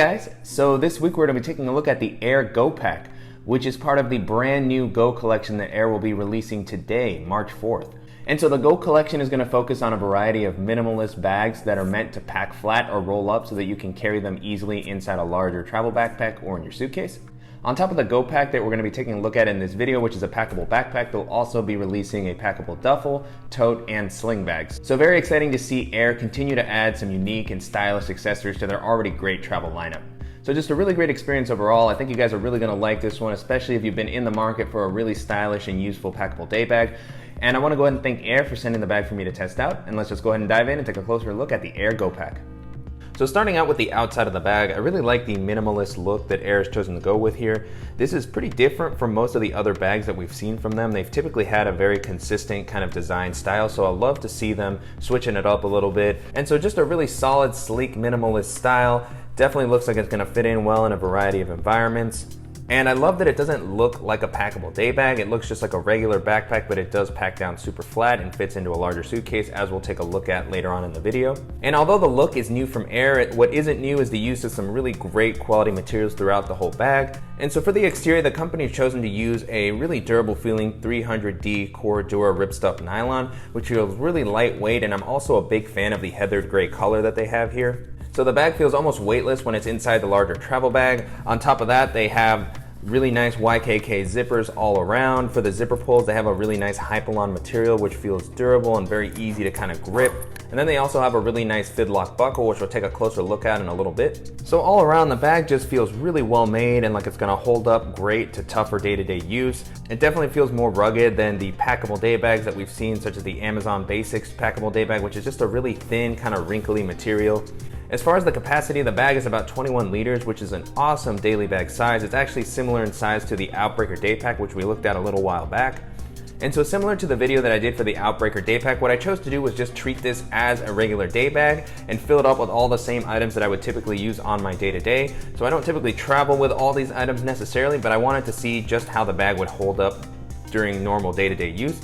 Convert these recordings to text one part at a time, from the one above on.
guys, so this week we're going to be taking a look at the Aer Go Pack, which is part of the brand new Go collection that Aer will be releasing today, March 4th. And so the Go collection is going to focus on a variety of minimalist bags that are meant to pack flat or roll up so that you can carry them easily inside a larger travel backpack or in your suitcase. On top of the Go Pack that we're going to be taking a look at in this video, which is a packable backpack, they'll also be releasing a packable duffel, tote, and sling bags. So very exciting to see Aer continue to add some unique and stylish accessories to their already great travel lineup. So just a really great experience overall. I think you guys are really going to like this one, especially if you've been in the market for a really stylish and useful packable day bag. And I want to go ahead and thank Aer for sending the bag for me to test out. And let's just go ahead and dive in and take a closer look at the Aer Go Pack. So starting out with the outside of the bag, I really like the minimalist look that Aer has chosen to go with here. This is pretty different from most of the other bags that we've seen from them. They've typically had a very consistent kind of design style, so I love to see them switching it up a little bit. And so just a really solid, sleek, minimalist style. Definitely looks like it's going to fit in well in a variety of environments. And I love that it doesn't look like a packable day bag. It looks just like a regular backpack, but it does pack down super flat and fits into a larger suitcase, as we'll take a look at later on in the video. And although the look is new from Aer, what isn't new is the use of some really great quality materials throughout the whole bag. And so for the exterior, the company has chosen to use a really durable feeling 300D Cordura ripstop nylon, which feels really lightweight, and I'm also a big fan of the heathered gray color that they have here. So the bag feels almost weightless when it's inside the larger travel bag. On top of that, they have really nice YKK zippers all around. For the zipper pulls, they have a really nice Hypalon material, which feels durable and very easy to kind of grip. And then they also have a really nice fidlock buckle, which we'll take a closer look at in a little bit. So all around, the bag just feels really well made and like it's gonna hold up great to tougher day-to-day use. It definitely feels more rugged than the packable day bags that we've seen, such as the Amazon Basics packable day bag, which is just a really thin, kind of wrinkly material. As far as the capacity, the bag is about 21 liters, which is an awesome daily bag size. It's actually similar in size to the Outbreaker day pack, which we looked at a little while back. And so similar to the video that I did for the Outbreaker day pack, what I chose to do was just treat this as a regular day bag and fill it up with all the same items that I would typically use on my day-to-day. So I don't typically travel with all these items necessarily, but I wanted to see just how the bag would hold up during normal day-to-day use.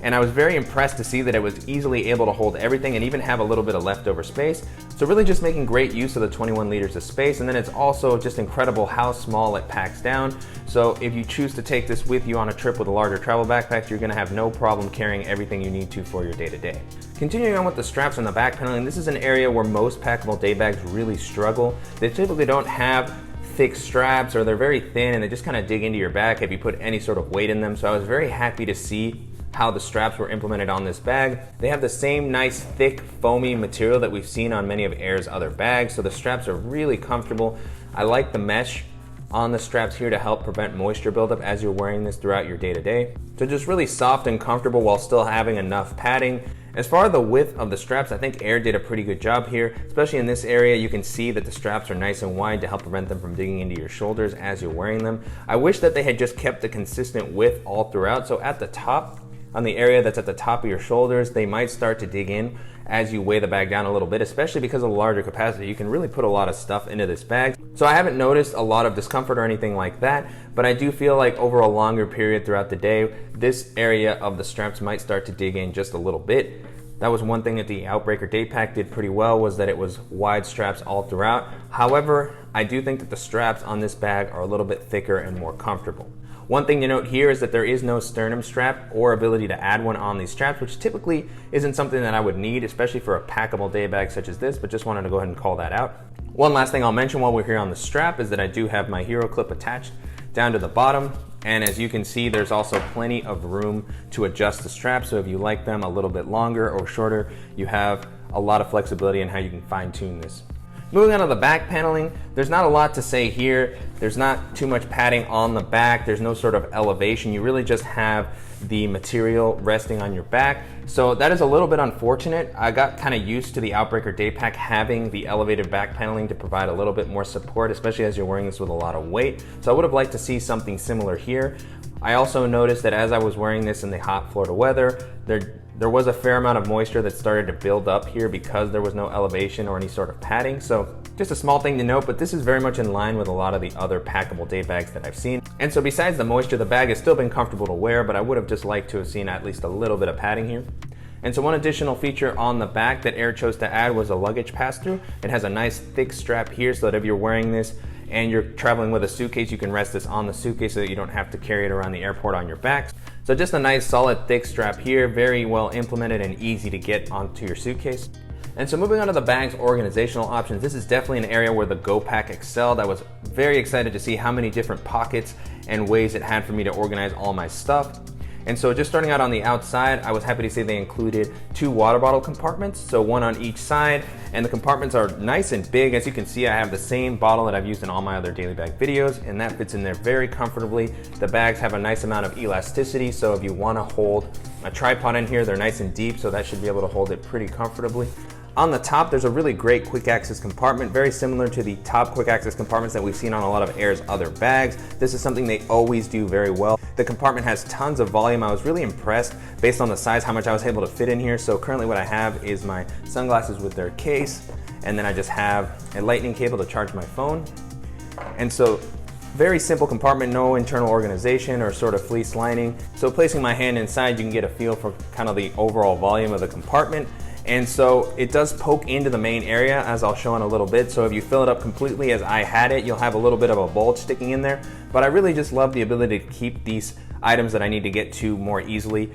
And I was very impressed to see that it was easily able to hold everything and even have a little bit of leftover space. So really just making great use of the 21 liters of space. And then it's also just incredible how small it packs down. So if you choose to take this with you on a trip with a larger travel backpack, you're gonna have no problem carrying everything you need to for your day-to-day. Continuing on with the straps on the back paneling, this is an area where most packable day bags really struggle. They typically don't have thick straps, or they're very thin and they just kind of dig into your back if you put any sort of weight in them. So I was very happy to see how the straps were implemented on this bag. They have the same nice thick foamy material that we've seen on many of Aer's other bags, so the straps are really comfortable. I like the mesh on the straps here to help prevent moisture buildup as you're wearing this throughout your day-to-day. So just really soft and comfortable while still having enough padding. As far as the width of the straps, I think Aer did a pretty good job here, especially in this area. You can see that the straps are nice and wide to help prevent them from digging into your shoulders as you're wearing them. I wish that they had just kept the consistent width all throughout. So at the top, on the area that's at the top of your shoulders, they might start to dig in as you weigh the bag down a little bit, especially because of the larger capacity. You can really put a lot of stuff into this bag. So I haven't noticed a lot of discomfort or anything like that, but I do feel like over a longer period throughout the day, this area of the straps might start to dig in just a little bit. That was one thing that the Outbreaker day pack did pretty well, was that it was wide straps all throughout. However, I do think that the straps on this bag are a little bit thicker and more comfortable. One thing to note here is that there is no sternum strap or ability to add one on these straps, which typically isn't something that I would need, especially for a packable day bag such as this, but just wanted to go ahead and call that out. One last thing I'll mention while we're here on the strap is that I do have my hero clip attached down to the bottom. And as you can see, there's also plenty of room to adjust the straps. So if you like them a little bit longer or shorter, you have a lot of flexibility in how you can fine tune this. Moving on to the back paneling, there's not a lot to say here. There's not too much padding on the back. There's no sort of elevation. You really just have the material resting on your back. So that is a little bit unfortunate. I got kind of used to the Outbreaker day pack having the elevated back paneling to provide a little bit more support, especially as you're wearing this with a lot of weight. So I would have liked to see something similar here. I also noticed that as I was wearing this in the hot Florida weather, there was a fair amount of moisture that started to build up here because there was no elevation or any sort of padding. So just a small thing to note, but this is very much in line with a lot of the other packable day bags that I've seen. And so besides the moisture, the bag has still been comfortable to wear, but I would have just liked to have seen at least a little bit of padding here. And so one additional feature on the back that Aer chose to add was a luggage pass-through. It has a nice thick strap here so that if you're wearing this and you're traveling with a suitcase, you can rest this on the suitcase so that you don't have to carry it around the airport on your back. So just a nice solid thick strap here, very well implemented and easy to get onto your suitcase. And so moving on to the bag's organizational options, this is definitely an area where the Go Pack excelled. I was very excited to see how many different pockets and ways it had for me to organize all my stuff. And so just starting out on the outside, I was happy to see they included 2 water bottle compartments, so one on each side, and the compartments are nice and big. As you can see, I have the same bottle that I've used in all my other daily bag videos, and that fits in there very comfortably. The bags have a nice amount of elasticity, so if you want to hold a tripod in here, they're nice and deep, so that should be able to hold it pretty comfortably. On the top, there's a really great quick access compartment, very similar to the top quick access compartments that we've seen on a lot of Aer's other bags. This is something they always do very well. The compartment has tons of volume. I was really impressed based on the size, how much I was able to fit in here. So currently what I have is my sunglasses with their case, and then I just have a lightning cable to charge my phone. And so very simple compartment, no internal organization or sort of fleece lining. So placing my hand inside, you can get a feel for kind of the overall volume of the compartment. And so it does poke into the main area, as I'll show in a little bit. So if you fill it up completely as I had it, you'll have a little bit of a bulge sticking in there. But I really just love the ability to keep these items that I need to get to more easily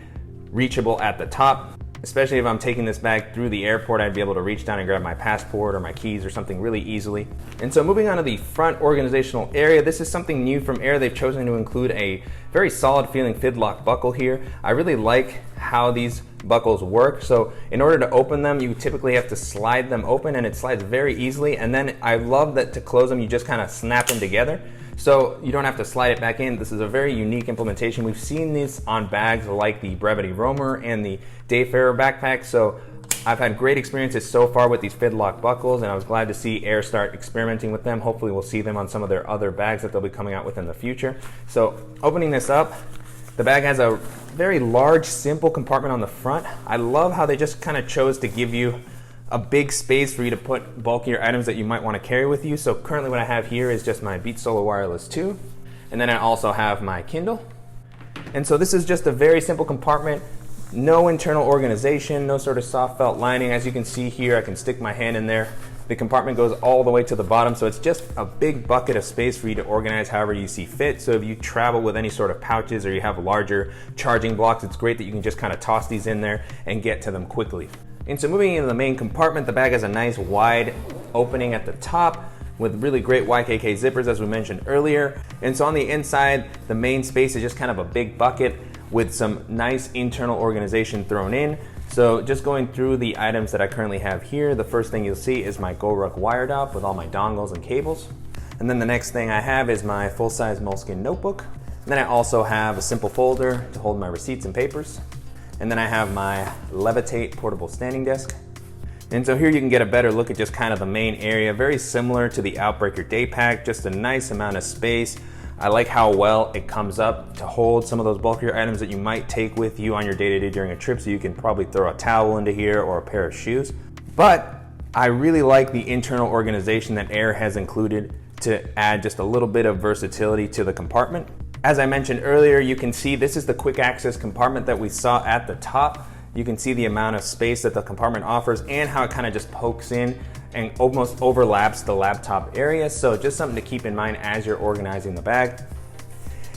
reachable at the top. Especially if I'm taking this bag through the airport, I'd be able to reach down and grab my passport or my keys or something really easily. And so moving on to the front organizational area, this is something new from Aer. They've chosen to include a very solid feeling fidlock buckle here. I really like how these buckles work. So in order to open them, you typically have to slide them open, and it slides very easily. And then I love that to close them, you just kind of snap them together. So you don't have to slide it back in. This is a very unique implementation. We've seen this on bags like the Brevity Roamer and the Dayfarer backpack. So I've had great experiences so far with these fidlock buckles, and I was glad to see Aer start experimenting with them. Hopefully we'll see them on some of their other bags that they'll be coming out with in the future. So opening this up, the bag has a very large, simple compartment on the front. I love how they just kind of chose to give you a big space for you to put bulkier items that you might want to carry with you. So currently what I have here is just my Beats Solo Wireless 2, and then I also have my Kindle. And so this is just a very simple compartment, no internal organization, no sort of soft felt lining. As you can see here, I can stick my hand in there. The compartment goes all the way to the bottom, so it's just a big bucket of space for you to organize however you see fit. So if you travel with any sort of pouches or you have larger charging blocks, it's great that you can just kind of toss these in there and get to them quickly. And so moving into the main compartment, the bag has a nice wide opening at the top with really great YKK zippers, as we mentioned earlier. And so on the inside, the main space is just kind of a big bucket with some nice internal organization thrown in. So just going through the items that I currently have here, the first thing you'll see is my GoRuck wire dock with all my dongles and cables. And then the next thing I have is my full-size moleskin notebook. And then I also have a simple folder to hold my receipts and papers. And then I have my Levitate portable standing desk. And so here you can get a better look at just kind of the main area, very similar to the Outbreaker day pack, just a nice amount of space. I like how well it comes up to hold some of those bulkier items that you might take with you on your day-to-day during a trip, so you can probably throw a towel into here or a pair of shoes. But I really like the internal organization that Aer has included to add just a little bit of versatility to the compartment. As I mentioned earlier, you can see this is the quick access compartment that we saw at the top. You can see the amount of space that the compartment offers and how it kind of just pokes in and almost overlaps the laptop area. So just something to keep in mind as you're organizing the bag.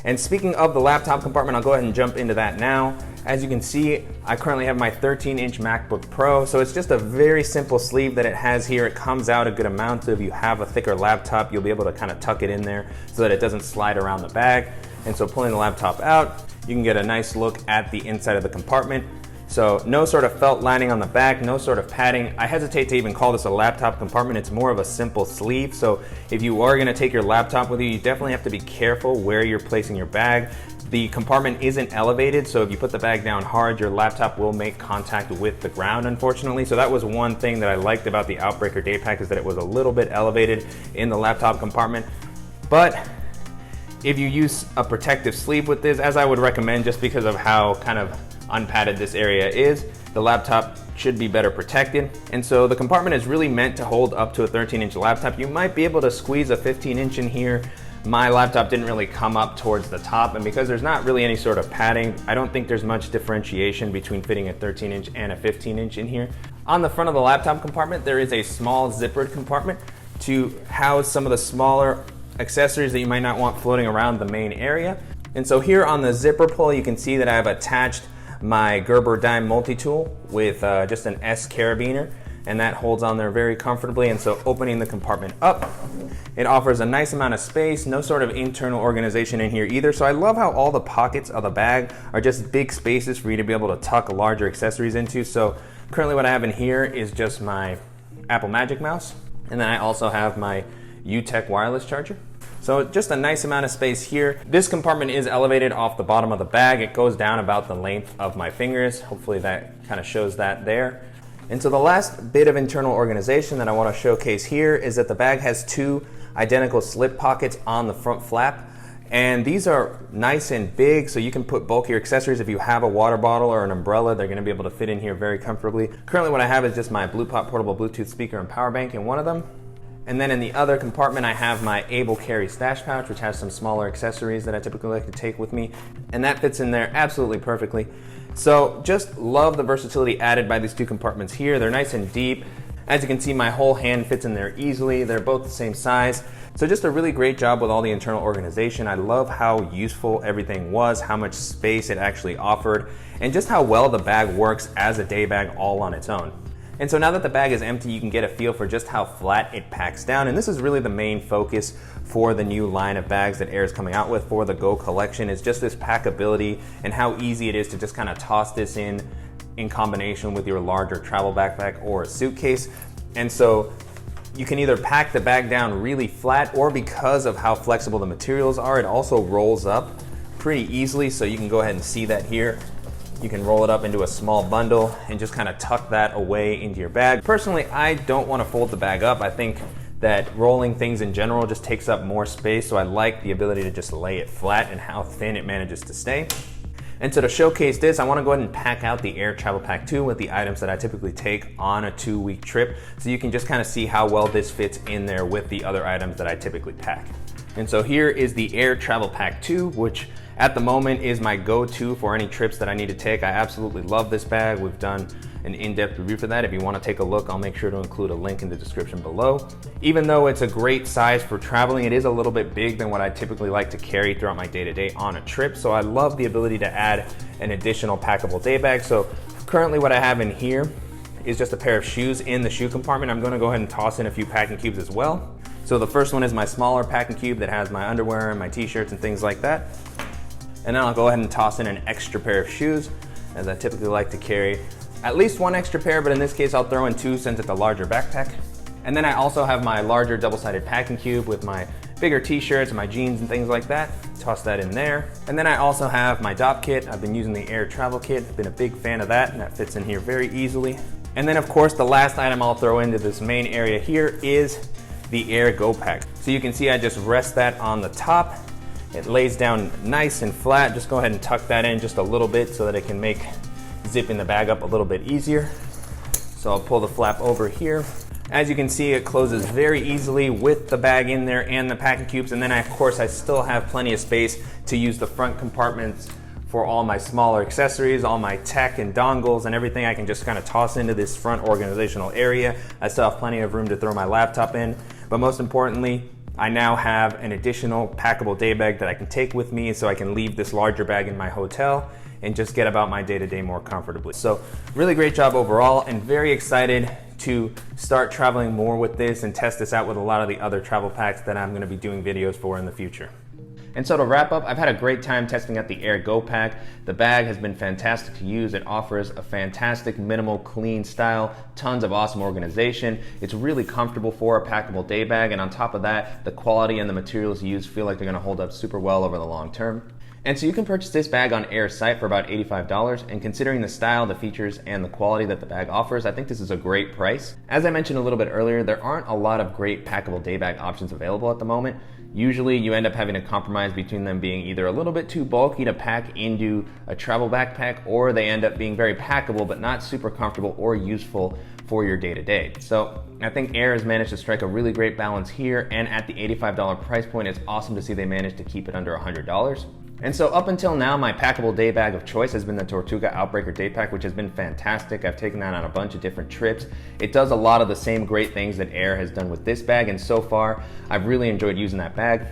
And speaking of the laptop compartment, I'll go ahead and jump into that now. As you can see, I currently have my 13-inch MacBook Pro. So it's just a very simple sleeve that it has here. It comes out a good amount. So if you have a thicker laptop, you'll be able to kind of tuck it in there so that it doesn't slide around the bag. And so pulling the laptop out, you can get a nice look at the inside of the compartment. So no sort of felt lining on the back, no sort of padding. I hesitate to even call this a laptop compartment. It's more of a simple sleeve. So if you are gonna take your laptop with you, you definitely have to be careful where you're placing your bag. The compartment isn't elevated, so if you put the bag down hard, your laptop will make contact with the ground, unfortunately. So that was one thing that I liked about the Outbreaker day pack, is that it was a little bit elevated in the laptop compartment. But if you use a protective sleeve with this, as I would recommend, just because of how kind of unpadded this area is, the laptop should be better protected. And so the compartment is really meant to hold up to a 13-inch laptop. You might be able to squeeze a 15-inch in here, my laptop didn't really come up towards the top, and because there's not really any sort of padding, I don't think there's much differentiation between fitting a 13-inch and a 15-inch in here. On the front of the laptop compartment, there is a small zippered compartment to house some of the smaller accessories that you might not want floating around the main area. And so here on the zipper pull, you can see that I have attached my Gerber dime multi-tool with just an S carabiner, and that holds on there very comfortably. And so opening the compartment up, it offers a nice amount of space, no sort of internal organization in here either. So I love how all the pockets of the bag are just big spaces for you to be able to tuck larger accessories into. So currently what I have in here is just my Apple Magic Mouse, and then I also have my UTech wireless charger. So just a nice amount of space here. This compartment is elevated off the bottom of the bag. It goes down about the length of my fingers. Hopefully that kind of shows that there. And so the last bit of internal organization that I want to showcase here is that the bag has two identical slip pockets on the front flap. And these are nice and big, so you can put bulkier accessories. If you have a water bottle or an umbrella, they're going to be able to fit in here very comfortably. Currently what I have is just my BluePop portable Bluetooth speaker and power bank in one of them. And then in the other compartment, I have my Able Carry stash pouch, which has some smaller accessories that I typically like to take with me. And that fits in there absolutely perfectly. So just love the versatility added by these two compartments here. They're nice and deep. As you can see, my whole hand fits in there easily. They're both the same size. So just a really great job with all the internal organization. I love how useful everything was, how much space it actually offered, and just how well the bag works as a day bag all on its own. And so now that the bag is empty, you can get a feel for just how flat it packs down. And this is really the main focus for the new line of bags that Aer is coming out with for the Go collection, is just this packability and how easy it is to just kind of toss this in combination with your larger travel backpack or a suitcase. And so you can either pack the bag down really flat, or because of how flexible the materials are, it also rolls up pretty easily. So you can go ahead and see that here. You can roll it up into a small bundle and just kind of tuck that away into your bag. Personally, I don't want to fold the bag up. I think that rolling things in general just takes up more space, so I like the ability to just lay it flat and how thin it manages to stay. And so to showcase this, I want to go ahead and pack out the Aer Travel Pack 2 with the items that I typically take on a 2-week trip, so you can just kind of see how well this fits in there with the other items that I typically pack. And so here is the Aer Travel Pack 2, which at the moment is my go-to for any trips that I need to take. I absolutely love this bag. We've done an in-depth review for that. If you want to take a look, I'll make sure to include a link in the description below. Even though it's a great size for traveling, it is a little bit big than what I typically like to carry throughout my day-to-day on a trip. So I love the ability to add an additional packable day bag. So currently what I have in here is just a pair of shoes in the shoe compartment. I'm going to go ahead and toss in a few packing cubes as well. So the first one is my smaller packing cube that has my underwear and my t-shirts and things like that. And then I'll go ahead and toss in an extra pair of shoes, as I typically like to carry at least one extra pair, but in this case I'll throw in two since it's a larger backpack. And then I also have my larger double-sided packing cube with my bigger t-shirts and my jeans and things like that. Toss that in there. And then I also have my DOP kit. I've been using the Aer Travel kit. I've been a big fan of that, and that fits in here very easily. And then of course the last item I'll throw into this main area here is the Aer Go Pack. So you can see I just rest that on the top. It lays down nice and flat. Just go ahead and tuck that in just a little bit so that it can make zipping the bag up a little bit easier. So I'll pull the flap over here. As you can see, it closes very easily with the bag in there and the packing cubes. And then of course I still have plenty of space to use the front compartments for all my smaller accessories, all my tech and dongles and everything. I can just kind of toss into this front organizational area. I still have plenty of room to throw my laptop in. But most importantly, I now have an additional packable day bag that I can take with me, so I can leave this larger bag in my hotel and just get about my day-to-day more comfortably. So really great job overall, and very excited to start traveling more with this and test this out with a lot of the other travel packs that I'm going to be doing videos for in the future. And so to wrap up, I've had a great time testing out the Aer Go Pack. The bag has been fantastic to use. It offers a fantastic, minimal, clean style, tons of awesome organization. It's really comfortable for a packable day bag, and on top of that, the quality and the materials used feel like they're gonna hold up super well over the long term. And so you can purchase this bag on Aer's site for about $85, and considering the style, the features, and the quality that the bag offers, I think this is a great price. As I mentioned a little bit earlier, there aren't a lot of great packable day bag options available at the moment. Usually you end up having to compromise between them being either a little bit too bulky to pack into a travel backpack, or they end up being very packable but not super comfortable or useful for your day-to-day. So I think Aer has managed to strike a really great balance here, and at the $85 price point, it's awesome to see they managed to keep it under $100. And so up until now, my packable day bag of choice has been the Tortuga Outbreaker day pack, which has been fantastic. I've taken that on a bunch of different trips. It does a lot of the same great things that Aer has done with this bag, and so far, I've really enjoyed using that bag.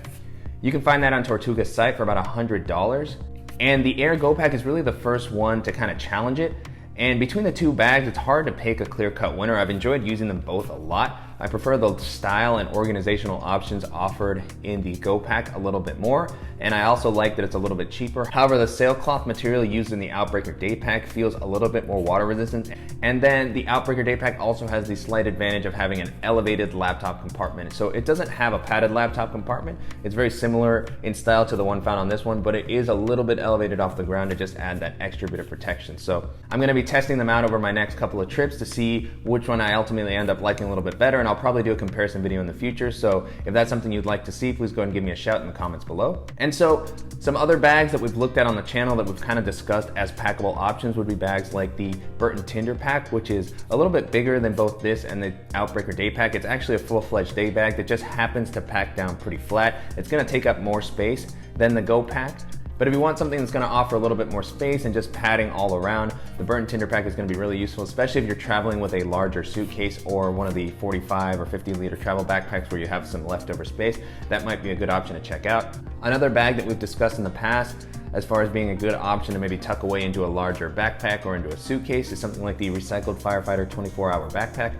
You can find that on Tortuga's site for about $100. And the Aer Go Pack is really the first one to kind of challenge it. And between the two bags, it's hard to pick a clear-cut winner. I've enjoyed using them both a lot. I prefer the style and organizational options offered in the Go Pack a little bit more, and I also like that it's a little bit cheaper. However, the sailcloth material used in the Outbreaker Day Pack feels a little bit more water resistant, and then the Outbreaker Day Pack also has the slight advantage of having an elevated laptop compartment. So it doesn't have a padded laptop compartment. It's very similar in style to the one found on this one, but it is a little bit elevated off the ground to just add that extra bit of protection. So I'm going to be testing them out over my next couple of trips to see which one I ultimately end up liking a little bit better, and I'll probably do a comparison video in the future. So if that's something you'd like to see, please go ahead and give me a shout in the comments below. And so some other bags that we've looked at on the channel that we've kind of discussed as packable options would be bags like the Burton Tinder Pack, which is a little bit bigger than both this and the Outbreaker Day Pack. It's actually a full-fledged day bag that just happens to pack down pretty flat. It's going to take up more space than the Go Pack. But if you want something that's going to offer a little bit more space and just padding all around, the Burton Tinder Pack is going to be really useful, especially if you're traveling with a larger suitcase or one of the 45 or 50 liter travel backpacks where you have some leftover space. That might be a good option to check out. Another bag that we've discussed in the past as far as being a good option to maybe tuck away into a larger backpack or into a suitcase is something like the Recycled Firefighter 24-hour backpack.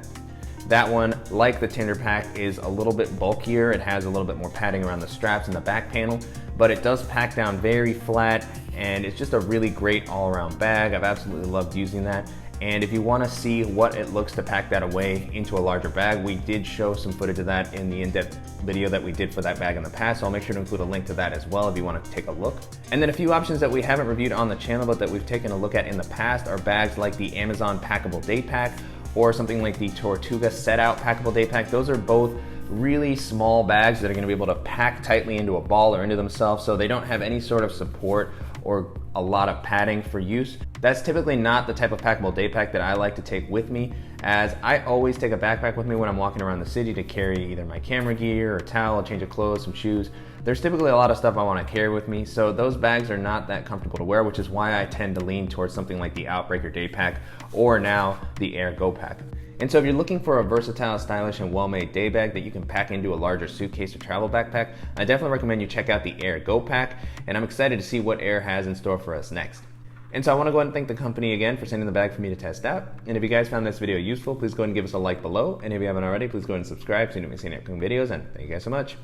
That one, like the Tinder Pack, is a little bit bulkier. It has a little bit more padding around the straps and the back panel, but it does pack down very flat, and it's just a really great all-around bag. I've absolutely loved using that. And if you want to see what it looks to pack that away into a larger bag, we did show some footage of that in the in-depth video that we did for that bag in the past, so I'll make sure to include a link to that as well if you want to take a look. And then a few options that we haven't reviewed on the channel but that we've taken a look at in the past are bags like the Amazon Packable Day Pack or something like the Tortuga Set Out Packable Day Pack. Those are both really small bags that are going to be able to pack tightly into a ball or into themselves, so they don't have any sort of support or a lot of padding for use. That's typically not the type of packable day pack that I like to take with me, as I always take a backpack with me when I'm walking around the city to carry either my camera gear or a towel, a change of clothes, some shoes. There's typically a lot of stuff I want to carry with me, so those bags are not that comfortable to wear, which is why I tend to lean towards something like the Outbreaker Day Pack or now the Aer Go Pack. And so if you're looking for a versatile, stylish, and well-made day bag that you can pack into a larger suitcase or travel backpack, I definitely recommend you check out the Aer Go Pack, and I'm excited to see what Aer has in store for us next. And so I want to go ahead and thank the company again for sending the bag for me to test out. And if you guys found this video useful, please go ahead and give us a like below. And if you haven't already, please go ahead and subscribe so you don't miss any upcoming videos. And thank you guys so much.